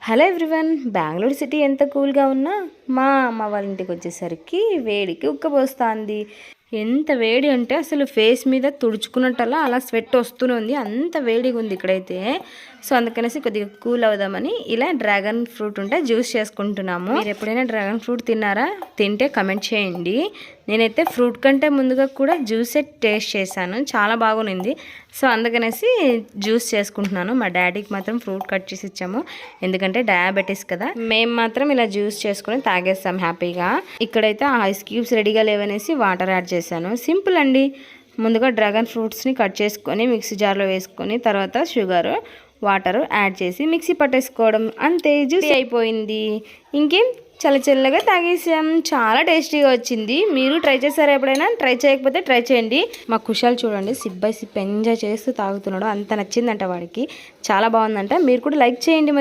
Hello everyone, Bengaluru city ఎంత కూల్గా ఉన్నా మా అమ్మ వాళ్ళ ఇంటికి వచ్చేసరికి వేడికి ఉక్కపోస్తుంది. ఎంత వేడి అంటే అసలు ఫేస్ మీద తుడుచుకున్నట్టల్లా అలా స్వెట్ వస్తూనే ఉంది, అంత వేడిగా ఉంది ఇక్కడైతే. సో అందుకనేసి కొద్దిగా కూల్ అవుదామని ఇలా డ్రాగన్ ఫ్రూట్ ఉంటే జ్యూస్ చేసుకుంటున్నాము. మీరు ఎప్పుడైనా డ్రాగన్ ఫ్రూట్ తిన్నారా? తింటే కమెంట్ చేయండి. నేనైతే ఫ్రూట్ కంటే ముందుగా కూడా జ్యూసే టేస్ట్ చేశాను, చాలా బాగుంది. సో అందుకనేసి జ్యూస్ చేసుకుంటున్నాను. మా డాడీకి మాత్రం ఫ్రూట్ కట్ చేసి ఇచ్చాము, ఎందుకంటే డయాబెటీస్ కదా. మేము మాత్రం ఇలా జ్యూస్ చేసుకుని తాగేస్తాం హ్యాపీగా. ఇక్కడైతే ఐస్ క్యూబ్స్ రెడీగా లేవనేసి వాటర్ యాడ్ చేశాను. సింపుల్ అండి. ముందుగా డ్రాగన్ ఫ్రూట్స్ని కట్ చేసుకొని మిక్సీ జార్లో వేసుకొని తర్వాత షుగర్ వాటర్ యాడ్ చేసి మిక్సీ పట్టేసుకోవడం, అంతే జ్యూస్ అయిపోయింది. ఇంకేం చల్ల చల్లగా తాగేసాం. చాలా టేస్టీగా వచ్చింది. మీరు ట్రై చేశారా? ఎప్పుడైనా ట్రై చేయకపోతే ట్రై చేయండి. మా కుషాల్ చూడండి, సిప్ బై సిప్ ఎంజాయ్ చేస్తూ తాగుతున్నాడు. అంత నచ్చిందంట వాడికి, చాలా బాగుందంట. మీరు కూడా లైక్ చేయండి.